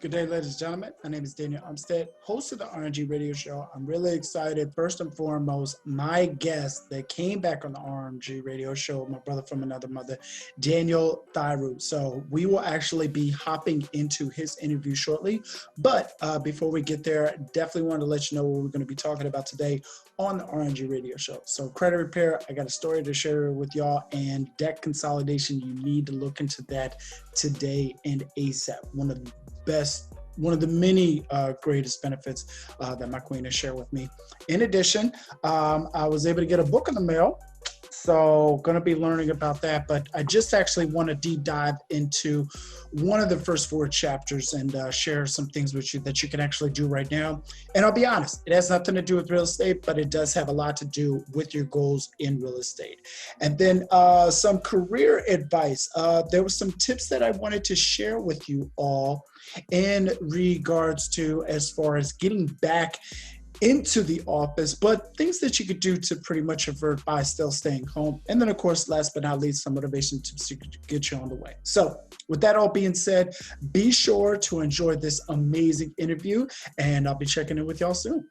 Good day, ladies and gentlemen. My name is Daniel Umstead, host of the RNG radio show. I'm really excited. First and foremost, my guest that came back on the RNG radio show, my brother from another mother, Daniel Thairu. So we will actually be hopping into his interview shortly. But before we get there, definitely want to let you know what we're going to be talking about today on the RNG radio show. So credit repair, I got a story to share with y'all, and debt consolidation. You need to look into that today and ASAP. One of the many greatest benefits that my queen has shared with me. In addition, I was able to get a book in the mail, so going to be learning about that. But I just actually want to deep dive into one of the first 4 chapters and share some things with you that you can actually do right now. And I'll be honest, it has nothing to do with real estate, but it does have a lot to do with your goals in real estate. And then some career advice. There were some tips that I wanted to share with you all in regards to as far as getting back into the office, but things that you could do to pretty much avert by still staying home. And then, of course, last but not least, some motivation tips to get you on the way. So with that all being said, be sure to enjoy this amazing interview, and I'll be checking in with y'all soon.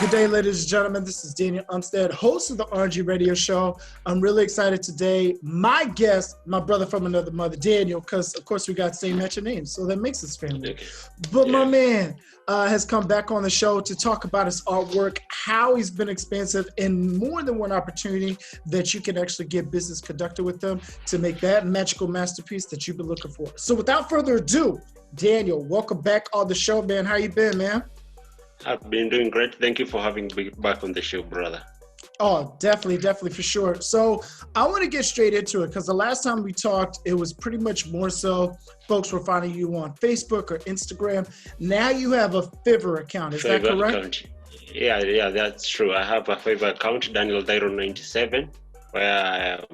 Good day, ladies and gentlemen. This is Daniel Umstead, host of the RNG radio show. I'm really excited today. My guest, my brother from another mother, Daniel, because of course we got the same matching names, so that makes us family. But my man has come back on the show to talk about his artwork, how he's been expansive, and more than one opportunity that you can actually get business conducted with them to make that magical masterpiece that you've been looking for. So without further ado, Daniel, welcome back on the show, man. How you been, man? I've been doing great. Thank you for having me back on the show, brother. Oh, definitely, for sure. So I want to get straight into it because the last time we talked, it was pretty much more so folks were finding you on Facebook or Instagram. Now you have a Fiverr account. Is that correct? Account. Yeah, that's true. I have a Fiverr account, Daniel Thairu 97, where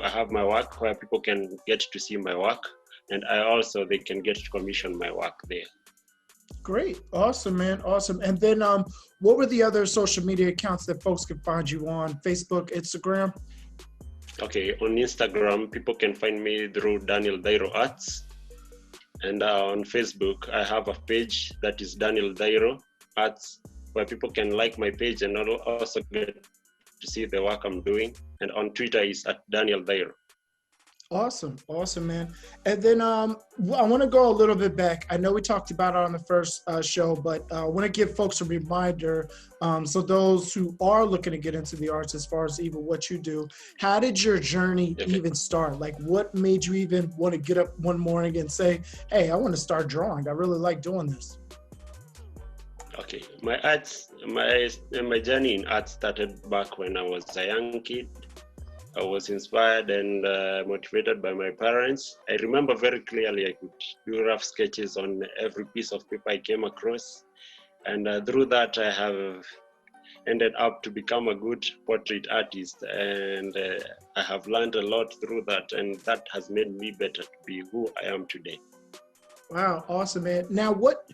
I have my work, where people can get to see my work, and they can get to commission my work there. Great. Awesome, man. Awesome. And then what were the other social media accounts that folks can find you on? Facebook, Instagram? Okay, on Instagram, people can find me through Daniel Thairu Arts. And on Facebook, I have a page that is Daniel Thairu Arts, where people can like my page and also get to see the work I'm doing. And on Twitter is at Daniel Thairu. Awesome, man. And then I want to go a little bit back. I know we talked about it on the first show, but I want to give folks a reminder. So those who are looking to get into the arts, as far as even what you do, how did your journey even start? Like, what made you even want to get up one morning and say, hey, I want to start drawing. I really like doing this. Okay, my journey in art started back when I was a young kid. I was inspired and motivated by my parents. I remember very clearly I could do rough sketches on every piece of paper I came across. And through that, I have ended up to become a good portrait artist. And I have learned a lot through that. And that has made me better to be who I am today. Wow, awesome, man. Now, what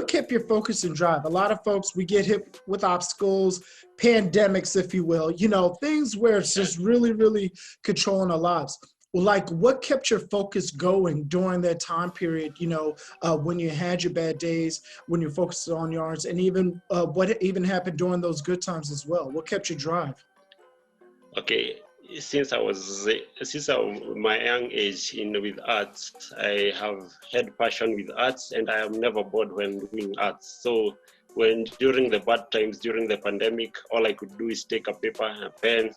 kept your focus and drive? A lot of folks, we get hit with obstacles, pandemics, if you will, things where it's just really, really controlling our lives. Like, what kept your focus going during that time period, when you had your bad days, when you're focused on your arts, and even what even happened during those good times as well? What kept your drive? Okay. Since my young age with arts, I have had passion with arts, and I am never bored when doing arts. So during the bad times, during the pandemic, all I could do is take a paper, a pen,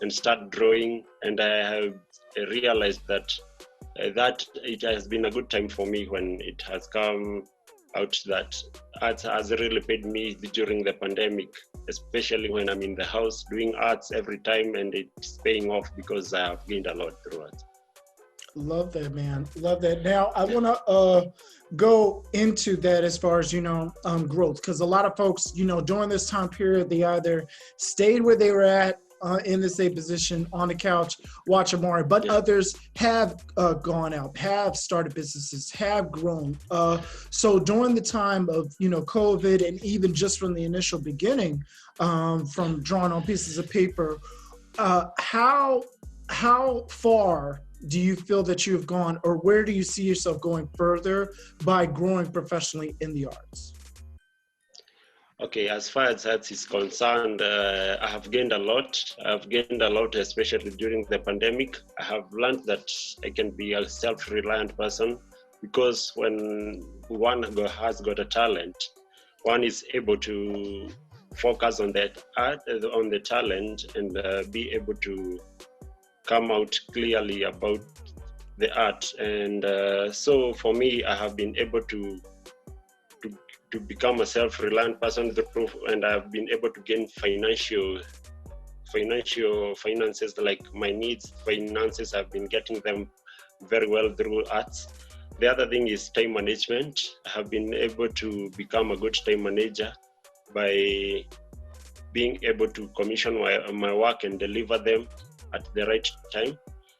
and start drawing. And I have realized that it has been a good time for me when it has come out that arts has really paid me during the pandemic, especially when I'm in the house doing arts every time, and it's paying off because I have gained a lot through it. Love that, man. Love that. Now, I want to go into that as far as, growth, because a lot of folks, during this time period, they either stayed where they were at, in the same position on the couch watching Mario, but others have gone out, have started businesses, have grown. So during the time of COVID, and even just from the initial beginning, from drawing on pieces of paper, how far do you feel that you've gone, or where do you see yourself going further by growing professionally in the arts? Okay, as far as that is concerned, I have gained a lot. I've gained a lot, especially during the pandemic. I have learned that I can be a self-reliant person, because when one has got a talent, one is able to focus on that art, on the talent, and be able to come out clearly about the art. And so for me, I have been able to become a self-reliant person through, and I've been able to gain finances, like my needs finances. I've been getting them very well through arts. The other thing is time management. I have been able to become a good time manager by being able to commission my work and deliver them at the right time.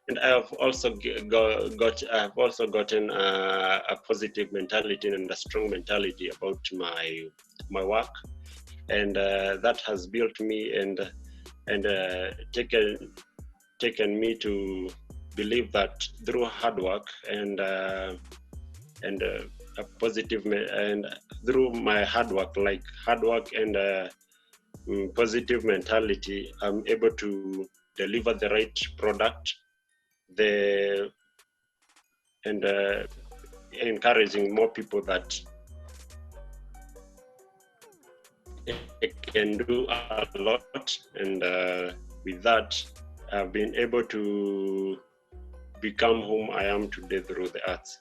And I have also gotten a positive mentality and a strong mentality about my work, and that has built me and taken me to believe that through hard work and a positive and through my hard work and positive mentality, I'm able to deliver the right product, and encouraging more people that I can do a lot. And with that, I've been able to become whom I am today through the arts.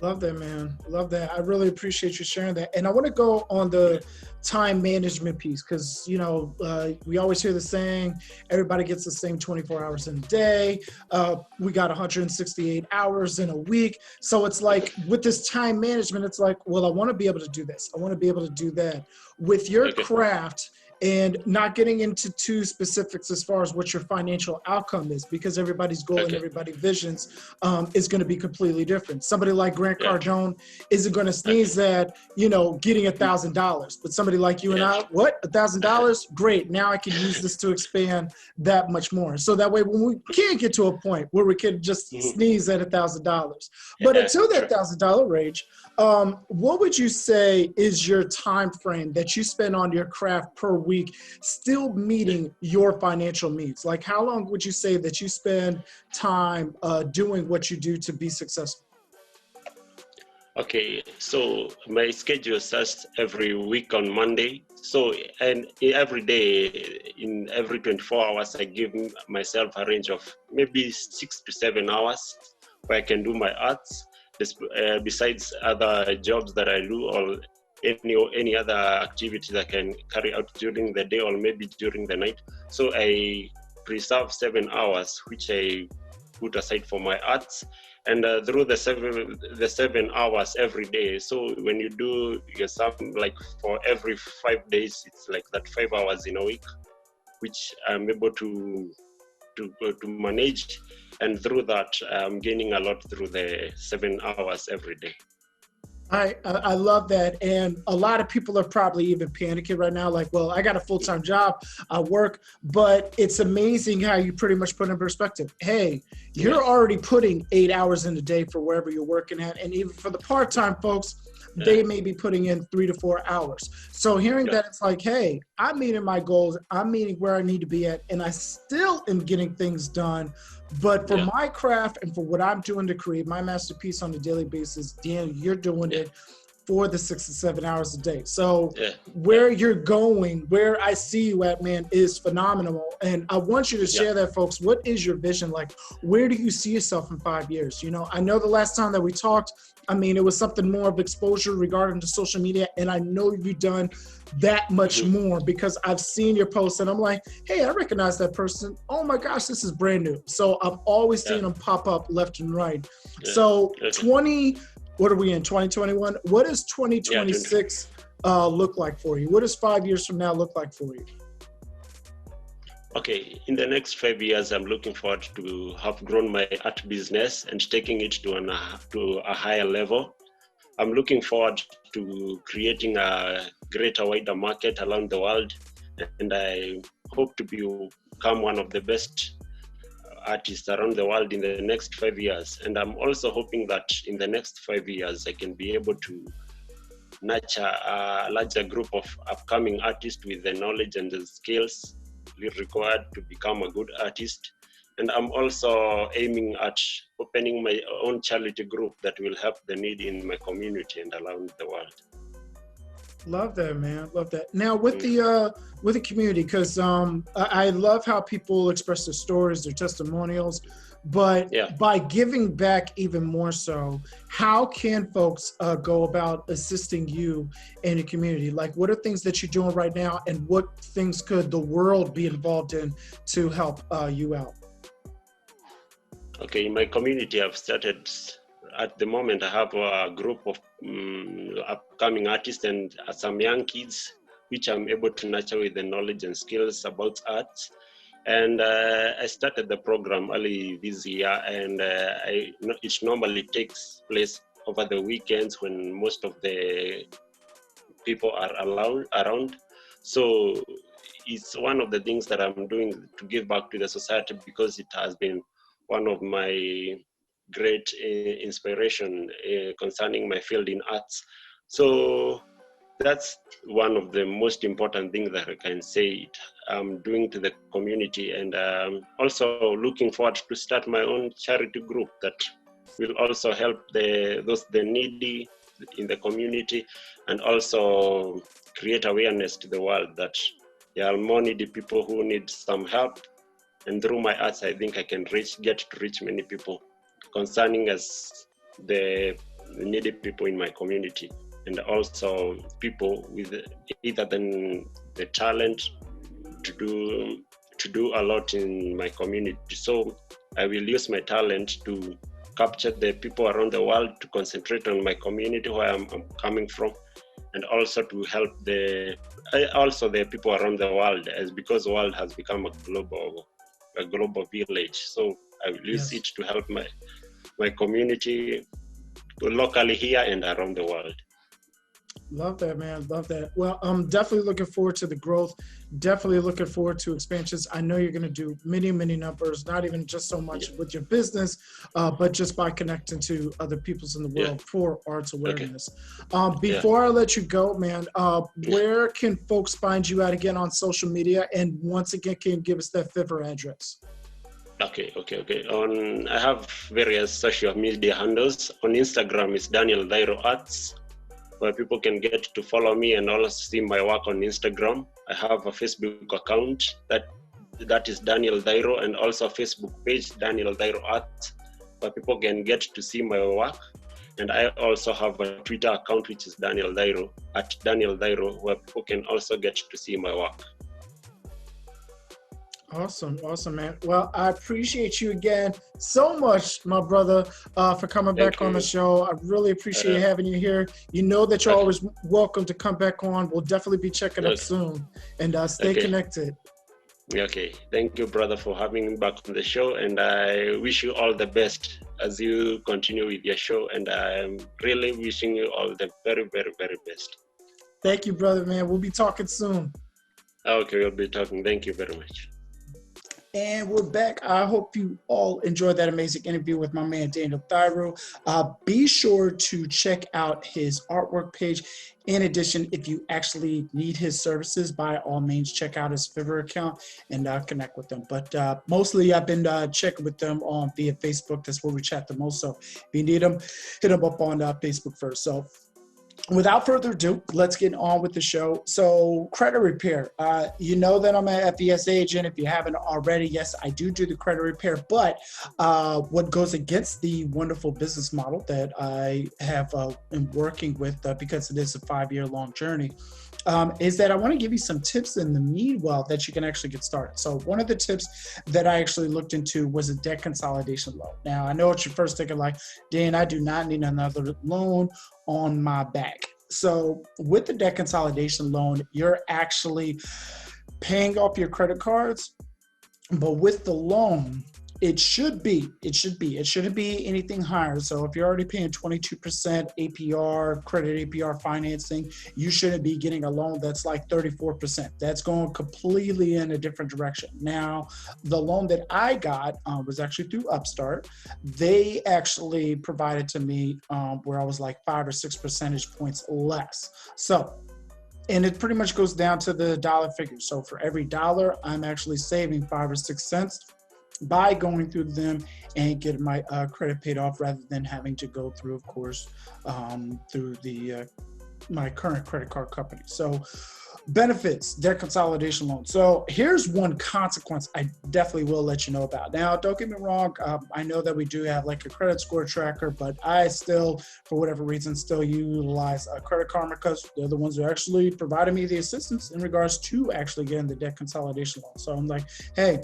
Love that, man. Love that. I really appreciate you sharing that. And I want to go on the time management piece, because, you know, we always hear the saying, everybody gets the same 24 hours in a day. We got 168 hours in a week. So it's like with this time management, it's like, well, I want to be able to do this. I want to be able to do that. With your craft, and not getting into too specifics as far as what your financial outcome is, because everybody's goal and everybody's visions is going to be completely different. Somebody like Grant Cardone isn't going to sneeze at, you know, getting $1,000, but somebody like you and I, what, $1,000? Great. Now I can use this to expand that much more. So that way, when we can get to a point where we can just sneeze at $1,000, but until that $1,000 range, what would you say is your time frame that you spend on your craft per week, still meeting your financial needs? Like, how long would you say that you spend time doing what you do to be successful? Okay, so my schedule starts every week on Monday. So, and every day, in every 24 hours, I give myself a range of maybe 6 to 7 hours where I can do my arts, besides other jobs that I do, or any other activities I can carry out during the day or maybe during the night. So I preserve 7 hours, which I put aside for my arts, and through the 7 hours every day. So when you do your sum, like for every 5 days, it's like that 5 hours in a week, which I'm able to manage. And through that, I'm gaining a lot through the 7 hours every day. I love that. And a lot of people are probably even panicking right now. Like, well, I got a full-time job, I work, but it's amazing how you pretty much put in perspective. Hey, you're already putting 8 hours in a day for wherever you're working at. And even for the part-time folks, they may be putting in 3 to 4 hours. So hearing that, it's like, hey, I'm meeting my goals, I'm meeting where I need to be at, and I still am getting things done. But for my craft and for what I'm doing to create my masterpiece on a daily basis, Dan, you're doing it for the 6 to 7 hours a day. So where you're going, where I see you at, man, is phenomenal. And I want you to share that, folks. What is your vision? Like, where do you see yourself in 5 years? You know, I know the last time that we talked, I mean, it was something more of exposure regarding to social media. And I know you've done that much more, because I've seen your posts and I'm like, hey, I recognize that person. Oh my gosh, this is brand new. So I'm always seeing them pop up left and right. So what are we in, 2021? What does 2026 look like for you? What does 5 years from now look like for you? Okay, in the next 5 years, I'm looking forward to have grown my art business and taking it to a higher level. I'm looking forward to creating a greater, wider market around the world, and I hope to become one of the best artists around the world in the next 5 years. And I'm also hoping that in the next 5 years, I can be able to nurture a larger group of upcoming artists with the knowledge and the skills required to become a good artist. And I'm also aiming at opening my own charity group that will help the needy in my community and around the world. Love that, man. Love that. Now with the community, because I love how people express their stories, their testimonials, but by giving back even more so, how can folks go about assisting you in the community? Like, what are things that you're doing right now, and what things could the world be involved in to help you out? Okay, in my community, I've started, at the moment, I have a group of upcoming artists and some young kids, which I'm able to nurture with the knowledge and skills about art. And I started the program early this year, and it normally takes place over the weekends when most of the people are around. So it's one of the things that I'm doing to give back to the society, because it has been one of my great inspiration concerning my field in arts. So that's one of the most important things that I can say I'm doing to the community. And also looking forward to start my own charity group that will also help the needy in the community, and also create awareness to the world that there are more needy people who need some help. And through my arts, I think I can get to reach many people concerning as the needy people in my community, and also people with either the talent to do a lot in my community. So I will use my talent to capture the people around the world, to concentrate on my community where I'm coming from, and also to help the people around the world, as because the world has become a global village. So I will use it to help my community locally here and around the world. Love that, man. Love that. Well, I'm definitely looking forward to the growth. Definitely looking forward to expansions. I know you're going to do many, many numbers, not even just so much with your business, but just by connecting to other peoples in the world for arts awareness. Before I let you go, man, where can folks find you at again on social media? And once again, can you give us that Fiverr address? Okay. I have various social media handles. On Instagram, it's Daniel Thairu Arts, where people can get to follow me and also see my work on Instagram. I have a Facebook account that is Daniel Thairu, and also a Facebook page, Daniel Thairu Arts, where people can get to see my work. And I also have a Twitter account, which is Daniel Thairu, at Daniel Thairu, where people can also get to see my work. Awesome, man. Well, I appreciate you again so much, my brother, for coming back on the show. I really appreciate having you here. You know that you're always welcome to come back on. We'll definitely be checking up soon, and stay connected. Okay, thank you, brother, for having me back on the show, and I wish you all the best as you continue with your show, and I'm really wishing you all the very, very, very best. Thank you, brother, man. We'll be talking soon. Okay, we'll be talking. Thank you very much. And we're back. I hope you all enjoyed that amazing interview with my man, Daniel Thairu. Be sure to check out his artwork page. In addition, if you actually need his services, by all means, check out his Fiverr account and connect with them. But mostly I've been checking with them via Facebook. That's where we chat the most. So if you need them, hit them up on Facebook first. So without further ado, let's get on with the show. So credit repair, you know that I'm an FES agent. If you haven't already, yes, I do the credit repair, but what goes against the wonderful business model that I have been working with, because it is a 5-year long journey, is that I want to give you some tips in the meanwhile that you can actually get started. So one of the tips that I actually looked into was a debt consolidation loan. Now, I know what you're first thinking, like, Dan, I do not need another loan on my back. So with the debt consolidation loan, you're actually paying off your credit cards, but with the loan, It should be. It shouldn't be anything higher. So if you're already paying 22% APR, credit APR financing, you shouldn't be getting a loan that's like 34%. That's going completely in a different direction. Now, the loan that I got was actually through Upstart. They actually provided to me where I was like 5 or 6 percentage points less. So, and it pretty much goes down to the dollar figure. So for every dollar, I'm actually saving 5 or 6 cents by going through them and getting my credit paid off rather than having to go through, of course, through the my current credit card company. So benefits, debt consolidation loan. So here's one consequence I definitely will let you know about. Now, don't get me wrong. I know that we do have like a credit score tracker, but I still, for whatever reason, still utilize Credit Karma because they're the ones who actually provided me the assistance in regards to actually getting the debt consolidation loan. So I'm like, hey,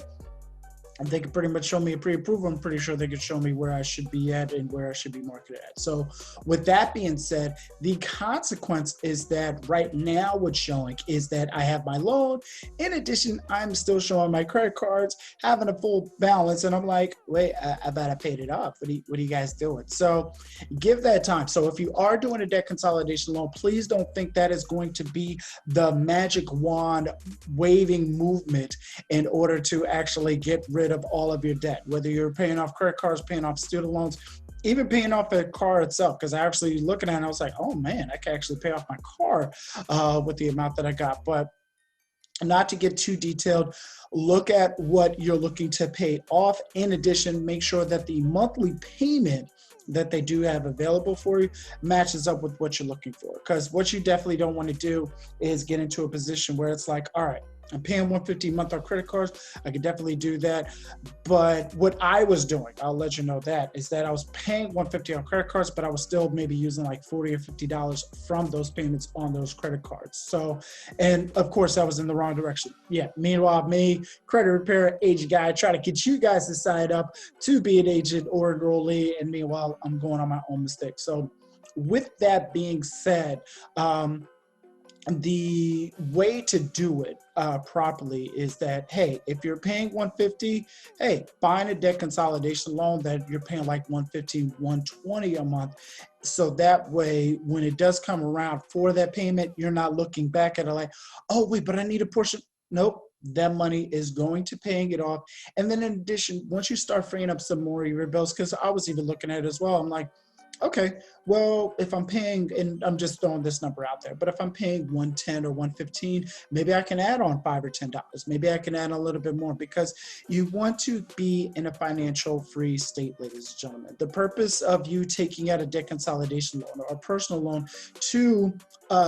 they could pretty much show me a pre-approval. I'm pretty sure they could show me where I should be at and where I should be marketed at. So with that being said, the consequence is that right now what's showing is that I have my loan. In addition, I'm still showing my credit cards, having a full balance. And I'm like, wait, I bet I paid it off. What are you guys doing? So give that time. So if you are doing a debt consolidation loan, please don't think that is going to be the magic wand waving movement in order to actually get rid of all of your debt, whether you're paying off credit cards, paying off student loans, even paying off a car itself. Because I actually looking at it, and I was like, oh man, I can actually pay off my car with the amount that I got. But not to get too detailed, look at what you're looking to pay off. In addition, make sure that the monthly payment that they do have available for you matches up with what you're looking for. Because what you definitely don't want to do is get into a position where it's like, all right, I'm paying $150 a month on credit cards. I could definitely do that. But what I was doing, I'll let you know that, is that I was paying $150 on credit cards, but I was still maybe using like $40 or $50 from those payments on those credit cards. So, and of course I was in the wrong direction. Yeah. Meanwhile, me, credit repair agent guy, try to get you guys to sign up to be an agent or enrollee. And meanwhile, I'm going on my own mistake. So with that being said, the way to do it properly is that, hey, if you're paying $150, hey, buying a debt consolidation loan that you're paying like $150, $120 a month. So that way, when it does come around for that payment, you're not looking back at it like, oh, wait, but I need a portion. Nope. That money is going to paying it off. And then in addition, once you start freeing up some more of your bills, because I was even looking at it as well, I'm like, okay, well, if I'm paying, and I'm just throwing this number out there, but if I'm paying $110 or $115, maybe I can add on $5 or $10. Maybe I can add a little bit more, because you want to be in a financial free state, ladies and gentlemen. The purpose of you taking out a debt consolidation loan or a personal loan to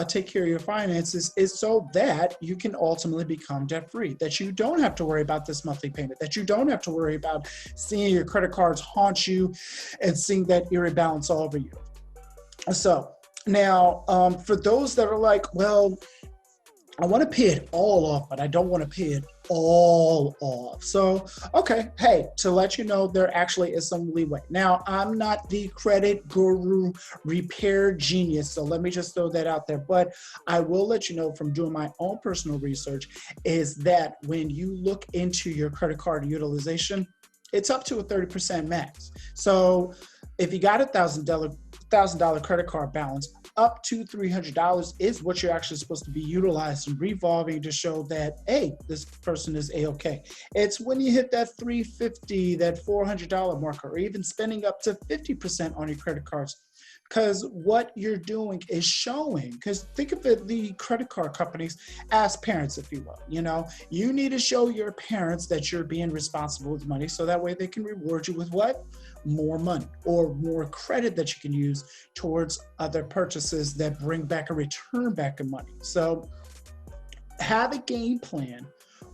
take care of your finances is so that you can ultimately become debt free, that you don't have to worry about this monthly payment, that you don't have to worry about seeing your credit cards haunt you and seeing that eerie balance all over you. So now, for those that are like, well, I want to pay it all off, but I don't want to pay it all off. So, okay, hey, to let you know, there actually is some leeway. Now, I'm not the credit guru repair genius, so let me just throw that out there. But I will let you know from doing my own personal research is that when you look into your credit card utilization, it's up to a 30% max. So if you got $1,000 credit card balance, up to $300 is what you're actually supposed to be utilized and revolving to show that, hey, this person is A-okay. It's when you hit that $350, that $400 marker, or even spending up to 50% on your credit cards. Because what you're doing is showing, because think of it, the credit card companies as parents, if you will. You know, you need to show your parents that you're being responsible with money, so that way they can reward you with what? More money or more credit that you can use towards other purchases that bring back a return back of money. So have a game plan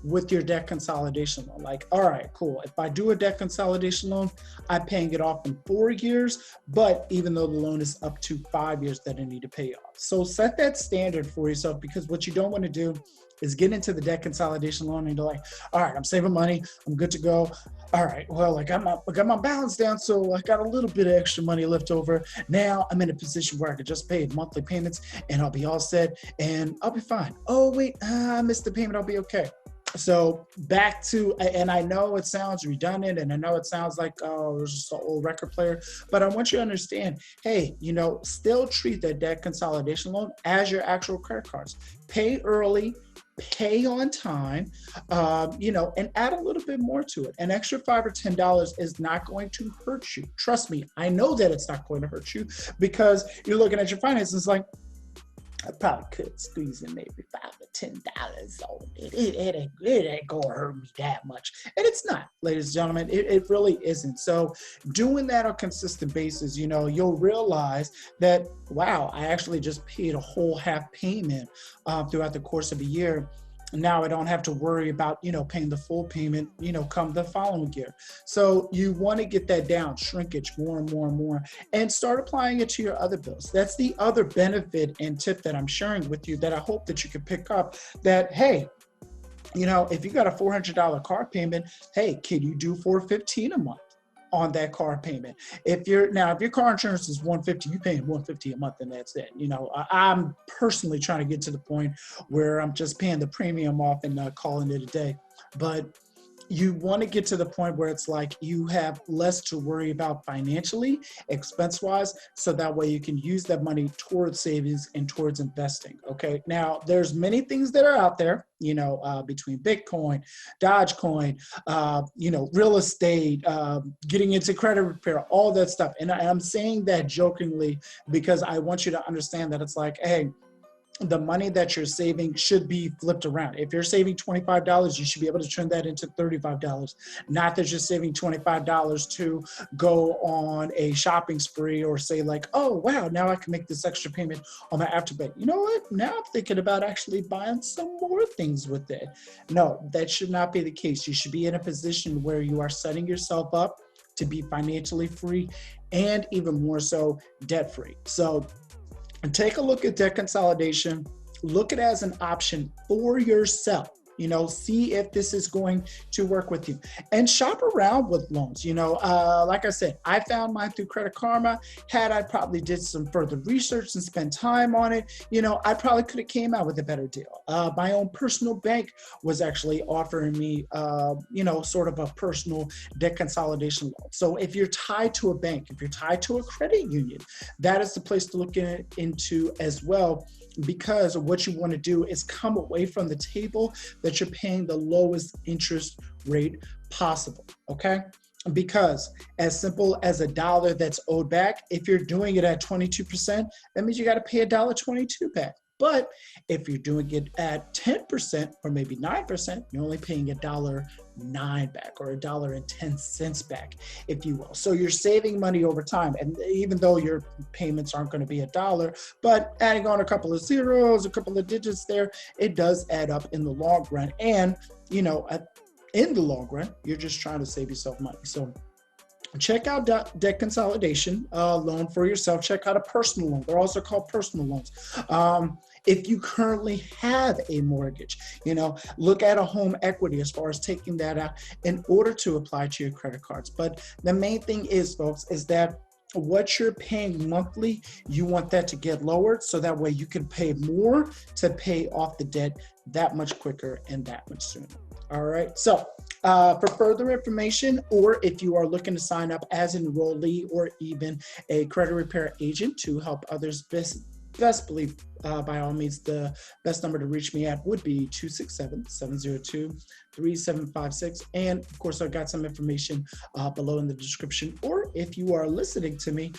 with your debt consolidation loan. Like, all right, cool. If I do a debt consolidation loan, I'm paying it off in 4 years, but even though the loan is up to 5 years that I need to pay off. So set that standard for yourself, because what you don't want to do is get into the debt consolidation loan and you're like, all right, I'm saving money, I'm good to go. All right, well, I got my balance down, so I got a little bit of extra money left over. Now I'm in a position where I could just pay monthly payments and I'll be all set and I'll be fine. Oh, wait, I missed the payment, I'll be okay. So back to, and I know it sounds redundant, and I know it sounds like, oh, it's just an old record player, but I want you to understand, hey, still treat that debt consolidation loan as your actual credit cards. Pay early, pay on time, and add a little bit more to it. An extra $5 or $10 is not going to hurt you. Trust me, I know that it's not going to hurt you, because you're looking at your finances like, I probably could squeeze in maybe $5 or $10 on it. It ain't gonna hurt me that much. And it's not, ladies and gentlemen, it really isn't. So doing that on a consistent basis, you'll realize that, wow, I actually just paid a whole half payment throughout the course of a year. Now I don't have to worry about, paying the full payment, come the following year. So you want to get that down, shrinkage more and more and more, and start applying it to your other bills. That's the other benefit and tip that I'm sharing with you that I hope that you can pick up, that, hey, if you got a $400 car payment, hey, can you do $415 a month on that car payment? If your car insurance is $150, you paying $150 a month, and that's it. I'm personally trying to get to the point where I'm just paying the premium off and calling it a day. But you want to get to the point where it's like you have less to worry about financially, expense-wise, so that way you can use that money towards savings and towards investing, okay? Now, there's many things that are out there, between Bitcoin, Dogecoin, real estate, getting into credit repair, all that stuff. And I'm saying that jokingly because I want you to understand that it's like, hey, the money that you're saving should be flipped around. If you're saving $25, you should be able to turn that into $35. Not that you're saving $25 to go on a shopping spree or say like, oh, wow, now I can make this extra payment on my Afterpay. You know what? Now I'm thinking about actually buying some more things with it. No, that should not be the case. You should be in a position where you are setting yourself up to be financially free and even more so debt-free. So take a look at debt consolidation. Look at it as an option for yourself. See if this is going to work with you, and shop around with loans. Like I said, I found mine through Credit Karma. Had I probably did some further research and spent time on it, I probably could have came out with a better deal. My own personal bank was actually offering me, sort of a personal debt consolidation loan. So if you're tied to a bank, if you're tied to a credit union, that is the place to look into as well. Because what you want to do is come away from the table that you're paying the lowest interest rate possible, okay? Because as simple as $1 that's owed back, if you're doing it at 22%, that means you got to pay $1.22 back. But if you're doing it at 10% or maybe 9%, you're only paying $1.09 back or $1.10 back, if you will. So you're saving money over time. And even though your payments aren't going to be $1, but adding on a couple of zeros, a couple of digits there, it does add up in the long run. And, in the long run, you're just trying to save yourself money. So check out debt consolidation loan for yourself. Check out a personal loan. They're also called personal loans. If you currently have a mortgage, look at a home equity as far as taking that out in order to apply to your credit cards. But the main thing is, folks, is that what you're paying monthly, you want that to get lowered so that way you can pay more to pay off the debt that much quicker and that much sooner. All right. So for further information, or if you are looking to sign up as an enrollee or even a credit repair agent to help others, best believe, by all means, the best number to reach me at would be 267-702-3756. And of course, I've got some information below in the description. Or if you are listening to me,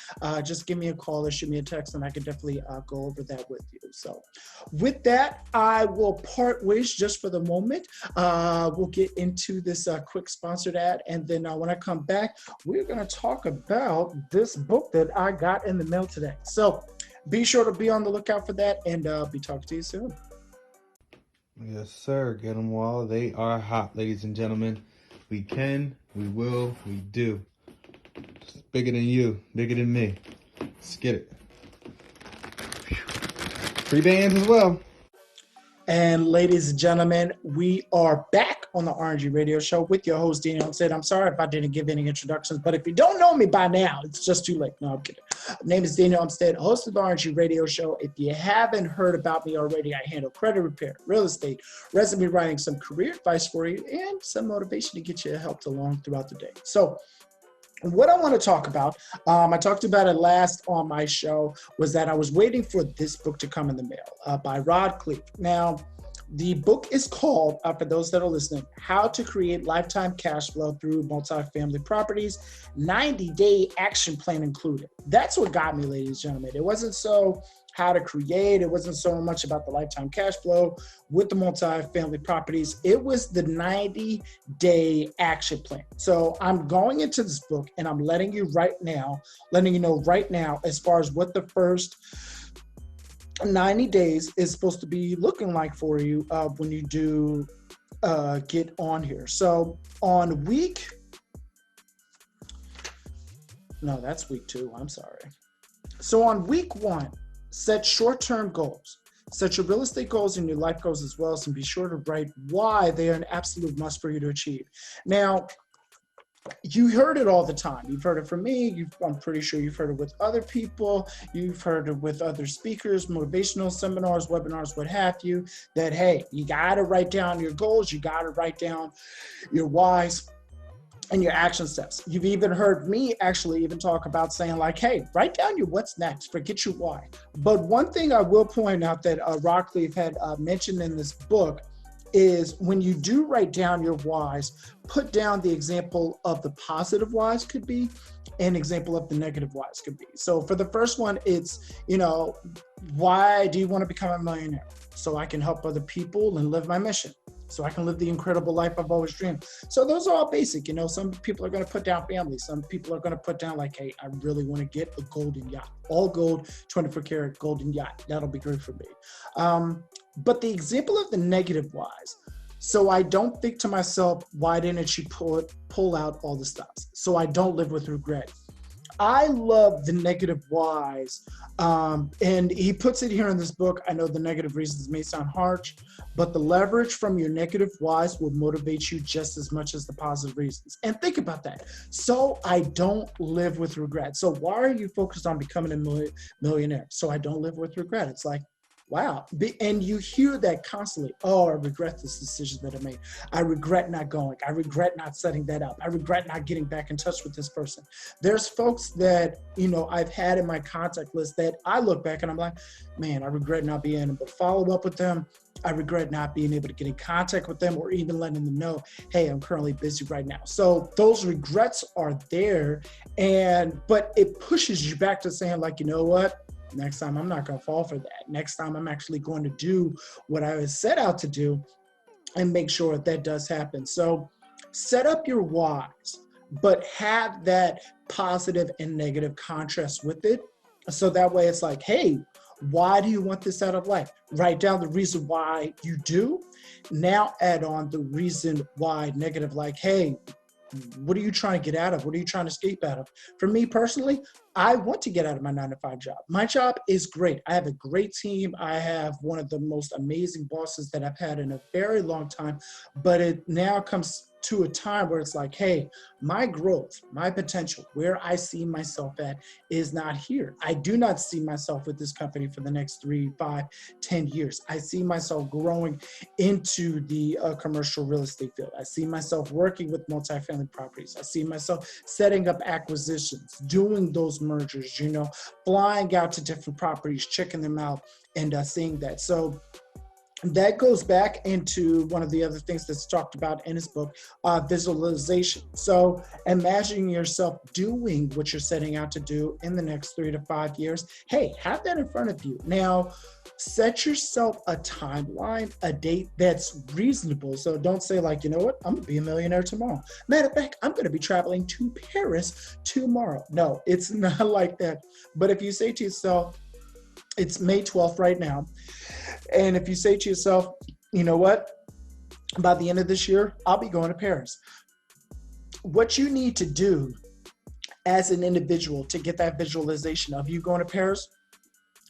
just give me a call or shoot me a text, and I can definitely go over that with you. So with that, I will part ways just for the moment. We'll get into this quick sponsored ad. And then when I come back, we're going to talk about this book that I got in the mail today. So be sure to be on the lookout for that, and be talking to you soon. Yes, sir. Get them while they are hot, ladies and gentlemen. We can, we will, we do. It's bigger than you, bigger than me. Let's get it. Free bands as well. And ladies and gentlemen, we are back on the RNG Radio Show with your host, Daniel Umstead. I'm sorry if I didn't give any introductions, but if you don't know me by now, it's just too late. No, I'm kidding. My name is Daniel Umstead, host of the RNG Radio Show. If you haven't heard about me already, I handle credit repair, real estate, resume writing, some career advice for you, and some motivation to get you helped along throughout the day. So, what I want to talk about, I talked about it last on my show, was that I was waiting for this book to come in the mail by Rod Cleave. Now, the book is called, for those that are listening, How to Create Lifetime Cash Flow Through Multifamily Properties, 90-Day Action Plan Included. That's what got me, ladies and gentlemen. It wasn't so how to create. It wasn't so much about the lifetime cash flow with the multifamily properties. It was the 90-day action plan. So I'm going into this book and I'm letting you know right now, as far as what the first 90 days is supposed to be looking like for you when you do get on here. So on week 2. I'm sorry. So on week 1, set short-term goals. Set your real estate goals and your life goals as well, and be sure to write why they are an absolute must for you to achieve. Now, you heard it all the time. You've heard it from me. I'm pretty sure you've heard it with other people. You've heard it with other speakers, motivational seminars, webinars, what have you, that, hey, you got to write down your goals. You got to write down your whys and your action steps. You've even heard me actually even talk about saying like, hey, write down your what's next, forget your why. But one thing I will point out that Rod Cleave had mentioned in this book is when you do write down your whys, put down the example of the positive whys could be, an example of the negative whys could be. So for the first one, it's, why do you want to become a millionaire? So I can help other people and live my mission. So I can live the incredible life I've always dreamed. So those are all basic. Some people are going to put down family. Some people are going to put down like, hey, I really want to get a golden yacht, all gold, 24-karat golden yacht. That'll be great for me. But the example of the negative whys. So I don't think to myself, why didn't she pull out all the stops? So I don't live with regret. I love the negative whys, and he puts it here in this book. I know the negative reasons may sound harsh, but the leverage from your negative whys will motivate you just as much as the positive reasons. And think about that. So I don't live with regret. So why are you focused on becoming a millionaire? So I don't live with regret. It's like, wow. And you hear that constantly. Oh, I regret this decision that I made. I regret not going. I regret not setting that up. I regret not getting back in touch with this person. There's folks that, I've had in my contact list that I look back and I'm like, man, I regret not being able to follow up with them. I regret not being able to get in contact with them or even letting them know, hey, I'm currently busy right now. So those regrets are there, but it pushes you back to saying like, you know what? Next time, I'm not going to fall for that. Next time, I'm actually going to do what I was set out to do and make sure that does happen. So set up your whys, but have that positive and negative contrast with it. So that way it's like, hey, why do you want this out of life? Write down the reason why you do. Now add on the reason why negative, like, hey, what are you trying to get out of? What are you trying to escape out of? For me personally, I want to get out of my 9-to-5 job. My job is great. I have a great team. I have one of the most amazing bosses that I've had in a very long time, but it now comes to a time where it's like, hey, my growth, my potential, where I see myself at is not here. I do not see myself with this company for the next 3, 5, 10 years. I see myself growing into the commercial real estate field. I see myself working with multifamily properties. I see myself setting up acquisitions, doing those mergers, flying out to different properties, checking them out and seeing that. So that goes back into one of the other things that's talked about in his book, visualization. So imagine yourself doing what you're setting out to do in the next 3 to 5 years. Hey, have that in front of you. Now, set yourself a timeline, a date that's reasonable. So don't say like, you know what, I'm going to be a millionaire tomorrow. Matter of fact, I'm going to be traveling to Paris tomorrow. No, it's not like that. But if you say to yourself, it's May 12th right now. And if you say to yourself, you know what, by the end of this year, I'll be going to Paris. What you need to do as an individual to get that visualization of you going to Paris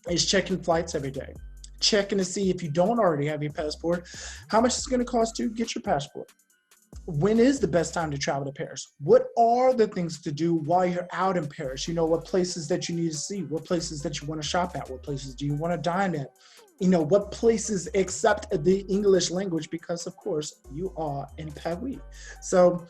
is checking flights every day. Checking to see if you don't already have your passport, how much it's going to cost to get your passport. when is the best time to travel to Paris? What are the things to do while you're out in Paris? You know, what places that you need to see, what places that you want to shop at, what places do you want to dine at? You know, what places accept the English language, because of course you are in Paris. So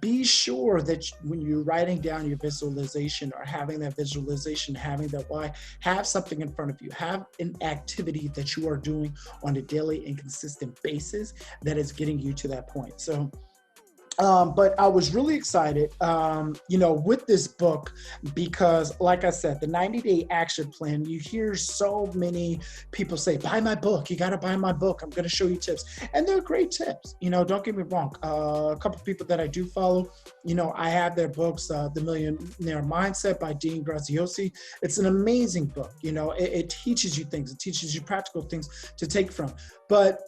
be sure that when you're writing down your visualization or having that visualization, having that why, have something in front of you, have an activity that you are doing on a daily and consistent basis that is getting you to that point. So but I was really excited, you know, with this book, because like I said, the 90-day action plan, you hear so many people say, buy my book, you got to buy my book, I'm going to show you tips. And they're great tips, you know, don't get me wrong. A couple of people that I do follow, you know, I have their books, The Millionaire Mindset by Dean Graziosi. It's an amazing book. You know, it teaches you things, it teaches you practical things to take from. But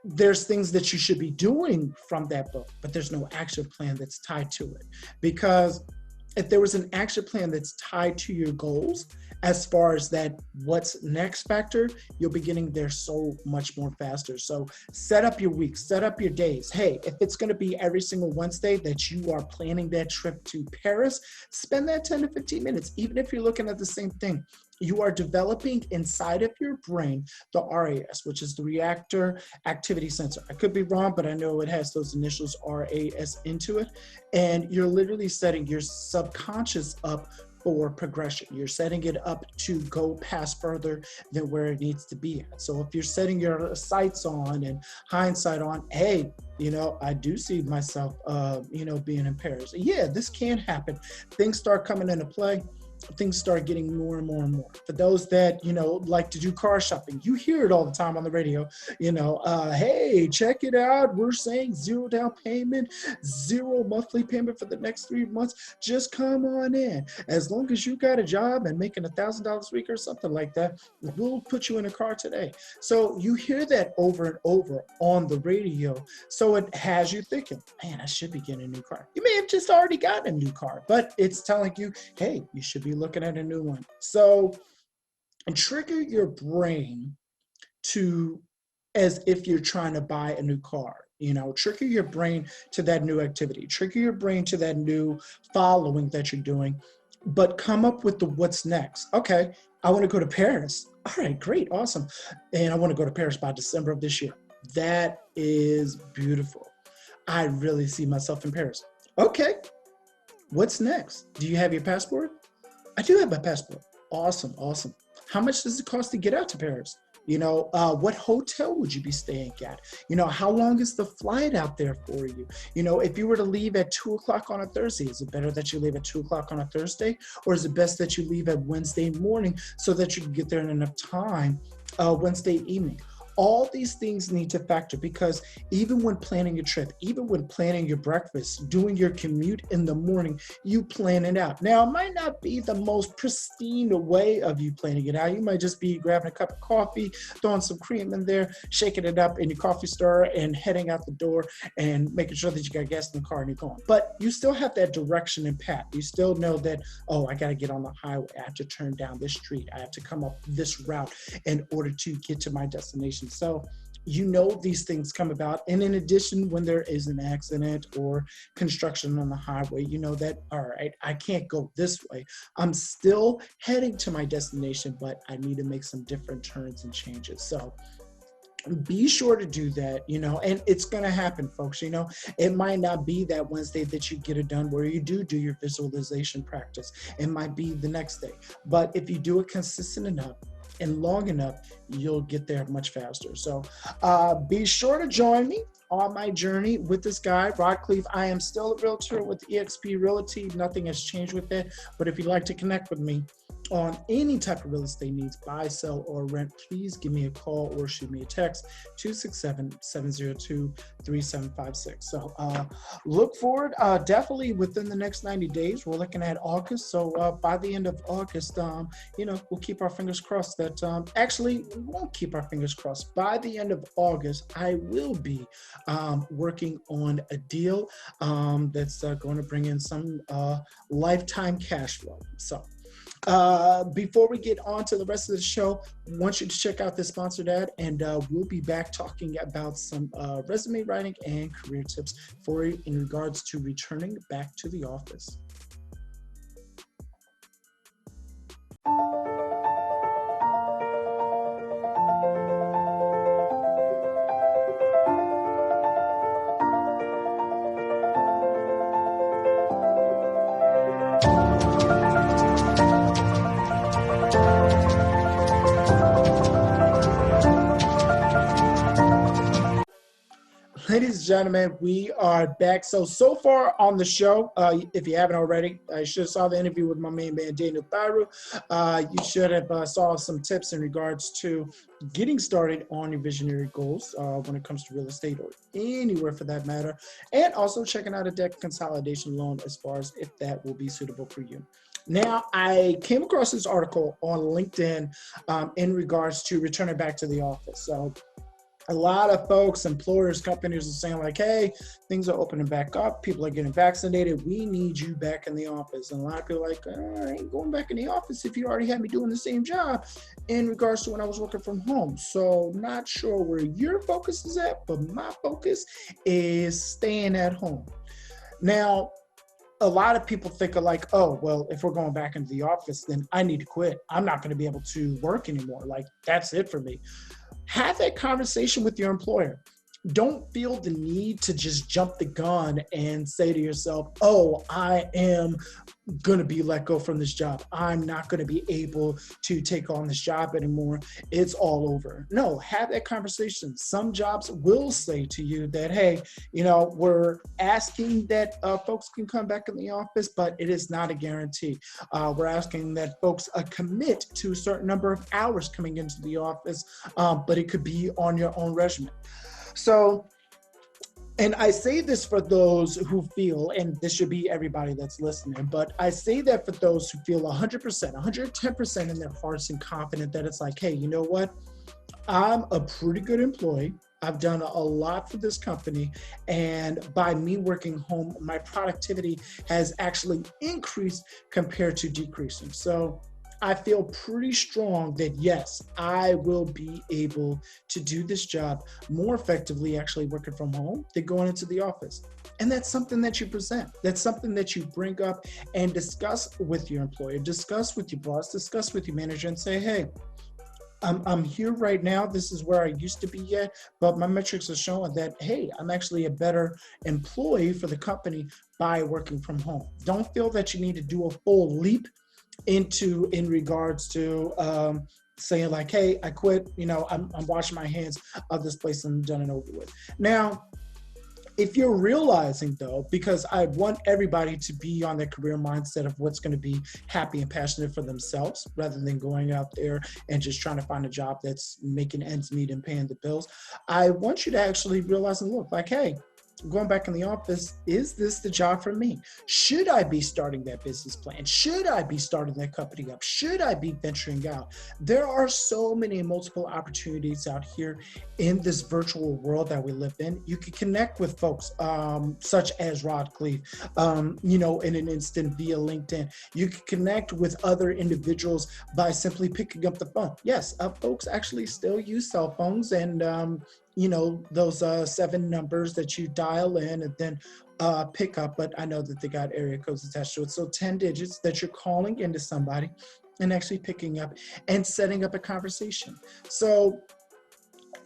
there's things that you should be doing from that book, but there's no action plan that's tied to it. Because if there was an action plan that's tied to your goals, as far as that what's next factor, you'll be getting there so much more faster. So set up your weeks, set up your days. Hey, if it's going to be every single Wednesday that you are planning that trip to Paris, spend that 10 to 15 minutes, even if you're looking at the same thing. You are developing inside of your brain the RAS, which is the reactor activity sensor. I could be wrong, but I know it has those initials RAS into it. And you're literally setting your subconscious up for progression. You're setting it up to go past further than where it needs to be at. So if you're setting your sights on and hindsight on, hey, you know, I do see myself, you know, being in Paris. Yeah, this can happen. Things start coming into play. Things start getting more and more and more. For those that, you know, like to do car shopping, you hear it all the time on the radio, you know, hey, check it out. We're saying 0 down payment, 0 monthly payment for the next 3 months. Just come on in. As long as you got a job and making $1,000 a week or something like that, we'll put you in a car today. So you hear that over and over on the radio. So it has you thinking, man, I should be getting a new car. You may have just already gotten a new car, but it's telling you, hey, you should be looking at a new one. So trigger your brain to as if you're trying to buy a new car. You know, trigger your brain to that new activity, trigger your brain to that new following that you're doing, but come up with the what's next. Okay, I want to go to Paris. All right, great, awesome. And I want to go to Paris by December of this year. That is beautiful. I really see myself in Paris. Okay, what's next? Do you have your passport? I do have my passport. Awesome, awesome. How much does it cost to get out to Paris? You know, what hotel would you be staying at? You know, how long is the flight out there for you? You know, if you were to leave at 2 o'clock on a Thursday, is it better that you leave at 2 o'clock on a Thursday? Or is it best that you leave at Wednesday morning so that you can get there in enough time Wednesday evening? All these things need to factor, because even when planning your trip, even when planning your breakfast, doing your commute in the morning, you plan it out. Now, it might not be the most pristine way of you planning it out. You might just be grabbing a cup of coffee, throwing some cream in there, shaking it up in your coffee stirrer and heading out the door and making sure that you got gas in the car and you're going. But you still have that direction and path. You still know that, oh, I got to get on the highway. I have to turn down this street. I have to come up this route in order to get to my destination. So you know these things come about. And in addition, when there is an accident or construction on the highway, you know that, all right, I can't go this way. I'm still heading to my destination, but I need to make some different turns and changes. So be sure to do that, you know, and it's going to happen, folks. You know, it might not be that Wednesday that you get it done where you do your visualization practice. It might be the next day. But if you do it consistent enough and long enough, you'll get there much faster. So be sure to join me on my journey with this guy, Rod Cleve. I am still a realtor with eXp Realty. Nothing has changed with it. But if you'd like to connect with me on any type of real estate needs, buy, sell, or rent, please give me a call or shoot me a text, 267-702-3756. So look forward, definitely within the next 90 days. We're looking at August. So by the end of August, you know, we'll keep our fingers crossed that, actually, we won't keep our fingers crossed. By the end of August, I will be working on a deal that's going to bring in some lifetime cash flow. So Before we get on to the rest of the show, I want you to check out this sponsored ad, and we'll be back talking about some resume writing and career tips for you in regards to returning back to the office. Ladies and gentlemen, we are back. So far on the show, if you haven't already, you should have saw the interview with my main man, Daniel Thairu. You should have saw some tips in regards to getting started on your visionary goals when it comes to real estate or anywhere for that matter. And also checking out a debt consolidation loan as far as if that will be suitable for you. Now, I came across this article on LinkedIn in regards to returning back to the office. So a lot of folks, employers, companies are saying like, hey, things are opening back up. People are getting vaccinated. We need you back in the office. And a lot of people are like, I ain't going back in the office if you already had me doing the same job in regards to when I was working from home. So not sure where your focus is at, but my focus is staying at home. Now, a lot of people think of like, oh, well, if we're going back into the office, then I need to quit. I'm not going to be able to work anymore. Like, that's it for me. Have that conversation with your employer. Don't feel the need to just jump the gun and say to yourself, oh, I am going to be let go from this job. I'm not going to be able to take on this job anymore. It's all over. No, have that conversation. Some jobs will say to you that, hey, we're asking that folks can come back in the office, but it is not a guarantee. We're asking that folks commit to a certain number of hours coming into the office, but it could be on your own regimen. So, and I say this for those who feel, and this should be everybody that's listening, but I say that for those who feel 100%, 110% in their hearts and confident that it's like, hey, you know what? I'm a pretty good employee. I've done a lot for this company, and by me working home, my productivity has actually increased compared to decreasing. So I feel pretty strong that yes, I will be able to do this job more effectively actually working from home than going into the office. And that's something that you present. That's something that you bring up and discuss with your employer, discuss with your boss, discuss with your manager and say, hey, I'm here right now. This is where I used to be at, but my metrics are showing that, hey, I'm actually a better employee for the company by working from home. Don't feel that you need to do a full leap in regards to saying like, hey, I quit, I'm washing my hands of this place and I'm done and over with. Now, if you're realizing though, because I want everybody to be on their career mindset of what's going to be happy and passionate for themselves rather than going out there and just trying to find a job that's making ends meet and paying the bills. I want you to actually realize and look like, hey, going back in the office, is this the job for me? Should I be starting that business plan? Should I be starting that company up? Should I be venturing out? There are so many multiple opportunities out here in this virtual world that we live in. You can connect with folks such as Rod Cleave, in an instant via LinkedIn. You can connect with other individuals by simply picking up the phone. Yes, folks actually still use cell phones and those 7 numbers that you dial in and then pick up, but I know that they got area codes attached to it. So 10 digits that you're calling into somebody and actually picking up and setting up a conversation. So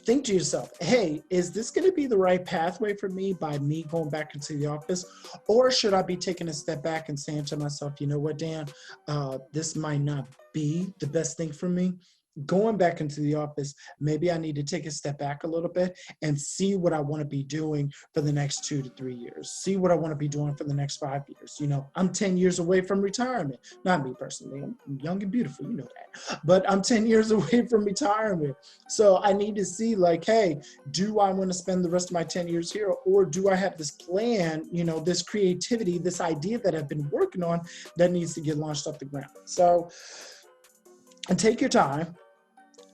think to yourself, hey, is this going to be the right pathway for me by me going back into the office? Or should I be taking a step back and saying to myself, you know what, Dan, this might not be the best thing for me. Going back into the office, maybe I need to take a step back a little bit and see what I want to be doing for the next 2 to 3 years. See what I want to be doing for the next 5 years. I'm 10 years away from retirement. Not me personally. I'm young and beautiful, you know that. But I'm 10 years away from retirement. So I need to see like, hey, do I want to spend the rest of my 10 years here? Or do I have this plan, this creativity, this idea that I've been working on that needs to get launched off the ground? So, and take your time.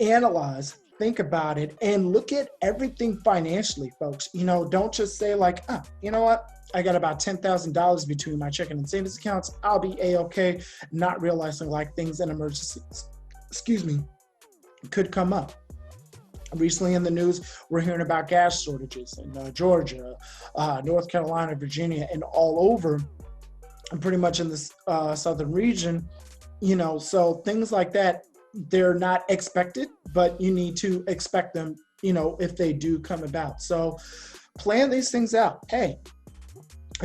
Analyze, think about it and look at everything financially, folks. Don't just say like, you know what? I got about $10,000 between my checking and savings accounts. I'll be A-okay, not realizing like things and emergencies, could come up. Recently in the news, we're hearing about gas shortages in Georgia, North Carolina, Virginia, and all over, and pretty much in this southern region. So things like that, they're not expected, but you need to expect them, if they do come about. So plan these things out. Hey,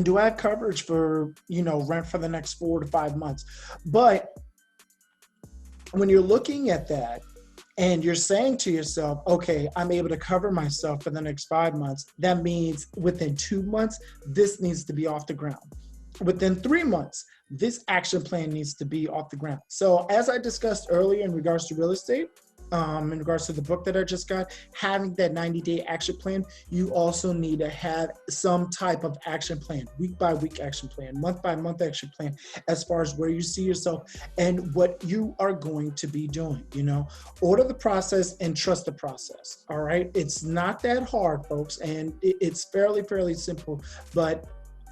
do I have coverage for, rent for the next 4 to 5 months? But when you're looking at that and you're saying to yourself, okay, I'm able to cover myself for the next 5 months, that means within 2 months, this needs to be off the ground. Within 3 months, this action plan needs to be off the ground. So as I discussed earlier in regards to real estate, in regards to the book that I just got, having that 90-day action plan, you also need to have some type of action plan, week by week action plan, month by month action plan, as far as where you see yourself and what you are going to be doing. Order the process and trust the process. All right. It's not that hard, folks. And it's fairly simple, but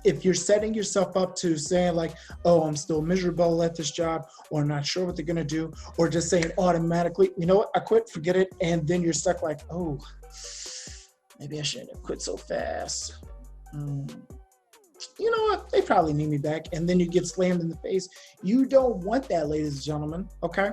if you're setting yourself up to saying like, oh, I'm still miserable at this job, or not sure what they're going to do, or just saying automatically, you know what, I quit, forget it. And then you're stuck like, oh, maybe I shouldn't have quit so fast. You know what, they probably need me back. And then you get slammed in the face. You don't want that, ladies and gentlemen. Okay.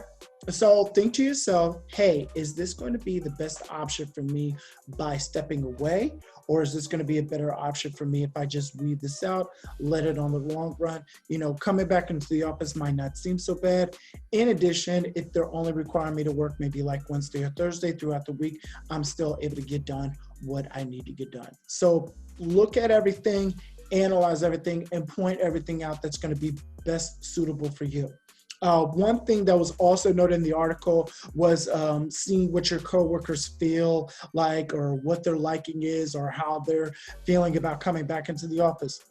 So think to yourself, hey, is this going to be the best option for me by stepping away? Or is this going to be a better option for me if I just weed this out, let it on the long run? Coming back into the office might not seem so bad. In addition, if they're only requiring me to work maybe like Wednesday or Thursday throughout the week, I'm still able to get done what I need to get done. So look at everything, analyze everything, and point everything out that's going to be best suitable for you. One thing that was also noted in the article was seeing what your coworkers feel like, or what their liking is, or how they're feeling about coming back into the office.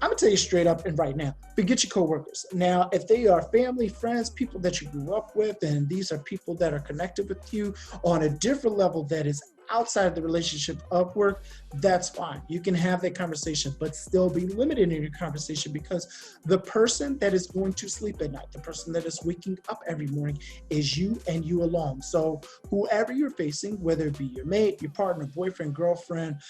I'm gonna tell you straight up and right now, forget your coworkers. Now, if they are family, friends, people that you grew up with, and these are people that are connected with you on a different level that is outside of the relationship of work, that's fine. You can have that conversation, but still be limited in your conversation, because the person that is going to sleep at night, the person that is waking up every morning, is you and you alone. So whoever you're facing, whether it be your mate, your partner, boyfriend, girlfriend,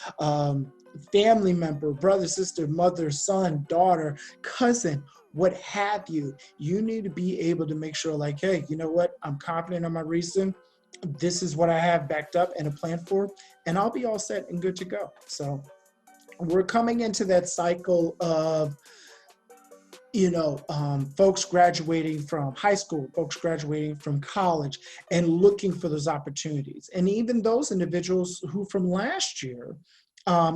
family member, brother, sister, mother, son, daughter, cousin, what have you, you need to be able to make sure like, hey, you know what? I'm confident in my reason. This is what I have backed up and a plan for, and I'll be all set and good to go. So we're coming into that cycle of, folks graduating from high school, folks graduating from college, and looking for those opportunities. And even those individuals who from last year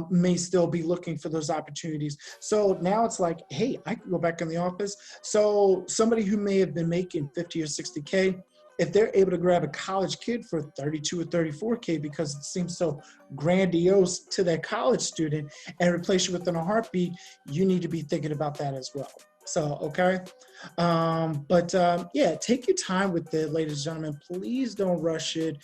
may still be looking for those opportunities. So now it's like, hey, I can go back in the office. So somebody who may have been making 50 or 60K, if they're able to grab a college kid for 32 or 34K because it seems so grandiose to that college student and replace you with in a heartbeat, you need to be thinking about that as well. So, okay. Yeah, take your time with it, ladies and gentlemen. Please don't rush it.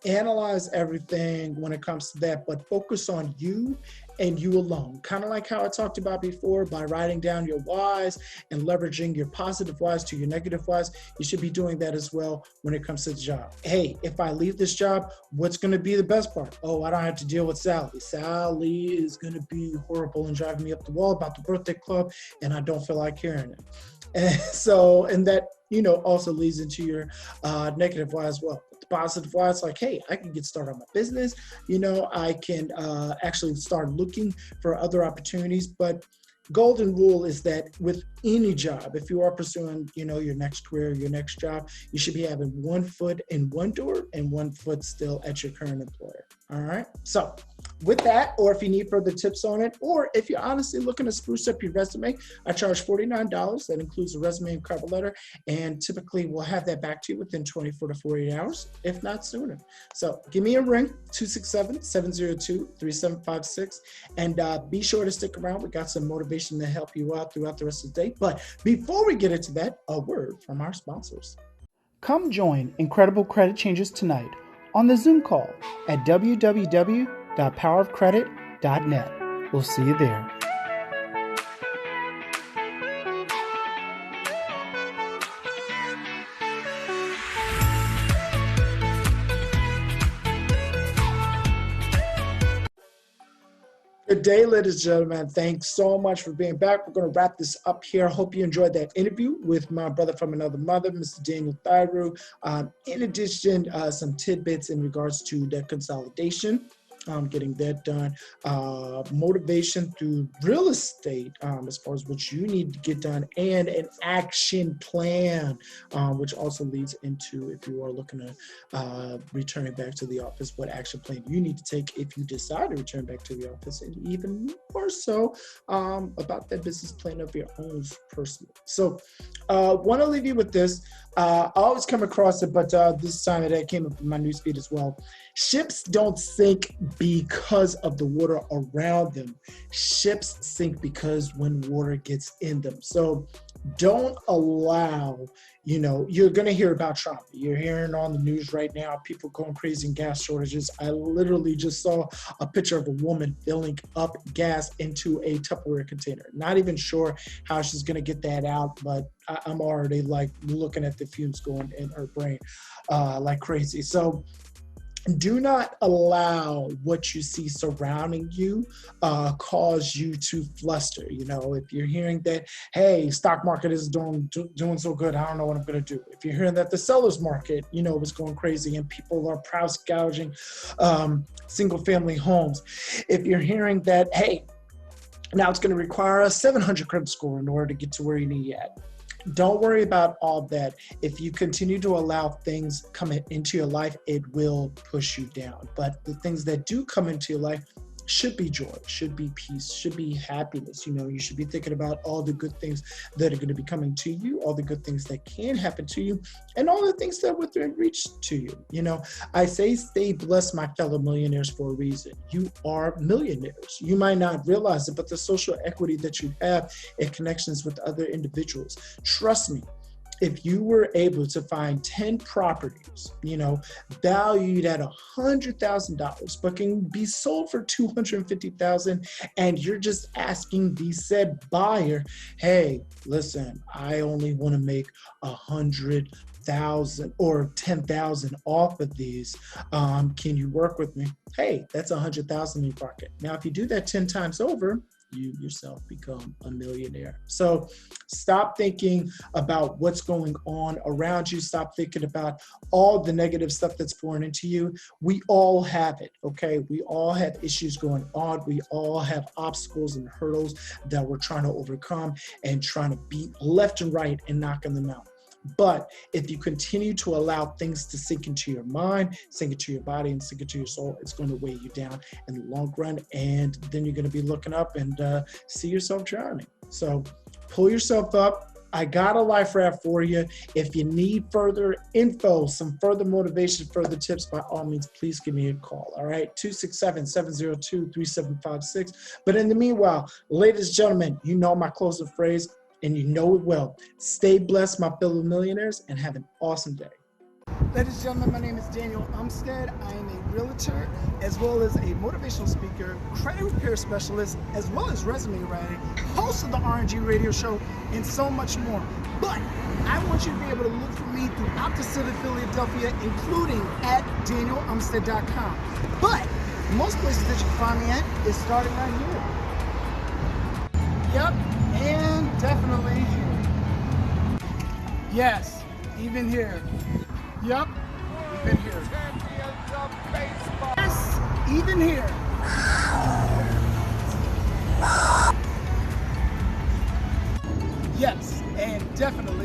Analyze everything when it comes to that, but focus on you and you alone. Kind of like how I talked about before, by writing down your whys and leveraging your positive whys to your negative whys, you should be doing that as well when it comes to the job. Hey, if I leave this job, what's going to be the best part? Oh, I don't have to deal with Sally. Sally is going to be horrible and driving me up the wall about the birthday club, and I don't feel like hearing it. And that, also leads into your negative why as well. But the positive why, it's like, hey, I can get started on my business. I can actually start looking for other opportunities. But golden rule is that with any job, if you are pursuing, your next career, your next job, you should be having one foot in one door and one foot still at your current employer. All right. So with that, or if you need further tips on it, or if you're honestly looking to spruce up your resume, I charge $49. That includes a resume and cover letter. And typically we'll have that back to you within 24 to 48 hours, if not sooner. So give me a ring, 267-702-3756. And be sure to stick around. We got some motivation to help you out throughout the rest of the day. But before we get into that, a word from our sponsors. Come join Incredible Credit Changers tonight on the Zoom call at www.powerofcredit.net. We'll see you there. Good day, ladies and gentlemen. Thanks so much for being back. We're going to wrap this up here. Hope you enjoyed that interview with my brother from another mother, Mr. Daniel Thairu. In addition, some tidbits in regards to debt consolidation, getting that done, motivation through real estate as far as what you need to get done, and an action plan, which also leads into, if you are looking at returning back to the office, what action plan you need to take if you decide to return back to the office, and even more so about that business plan of your own personal. So want to leave you with this. I always come across it, but this time it came up in my newsfeed as well. Ships don't sink because of the water around them. Ships sink because when water gets in them. So don't allow, you're going to hear about Trump. You're hearing on the news right now, people going crazy in gas shortages. I literally just saw a picture of a woman filling up gas into a Tupperware container. Not even sure how she's going to get that out, but I'm already like looking at the fumes going in her brain like crazy. So do not allow what you see surrounding you cause you to fluster. If you're hearing that, hey, stock market is doing so good, I don't know what I'm going to do. If you're hearing that the seller's market, is going crazy and people are price gouging single family homes. If you're hearing that, hey, now it's going to require a 700 credit score in order to get to where you need at. Don't worry about all that. If you continue to allow things come into your life, it will push you down. But the things that do come into your life should be joy, should be peace, should be happiness. You should be thinking about all the good things that are going to be coming to you, all the good things that can happen to you, and all the things that would reach to you. I say stay blessed, my fellow millionaires, for a reason. You are millionaires. You might not realize it, but the social equity that you have in connections with other individuals, trust me, if you were able to find 10 properties, valued at $100,000, but can be sold for $250,000, and you're just asking the said buyer, hey, listen, I only want to make $100,000 or $10,000 off of these. Can you work with me? Hey, that's $100,000 in your pocket. Now, if you do that 10 times over, you yourself become a millionaire. So stop thinking about what's going on around you. Stop thinking about all the negative stuff that's pouring into you. We all have it, okay? We all have issues going on. We all have obstacles and hurdles that we're trying to overcome and trying to beat left and right and knocking them out. But if you continue to allow things to sink into your mind, sink into your body, and sink into your soul, it's going to weigh you down in the long run. And then you're going to be looking up and see yourself drowning. So pull yourself up. I got a life raft for you. If you need further info, some further motivation, further tips, by all means, please give me a call. All right, 267-702-3756. But in the meanwhile, ladies and gentlemen, you know my closing phrase, and you know it well. Stay blessed, my fellow millionaires, and have an awesome day. Ladies and gentlemen, my name is Daniel Umstead. I am a realtor, as well as a motivational speaker, credit repair specialist, as well as resume writer, host of the RNG radio show, and so much more. But I want you to be able to look for me throughout the city of Philadelphia, including at danielumstead.com. But most places that you can find me at is starting right here. Yep. And definitely here. Yes, even here. Yep, even here. Yes, even here. Yes, and definitely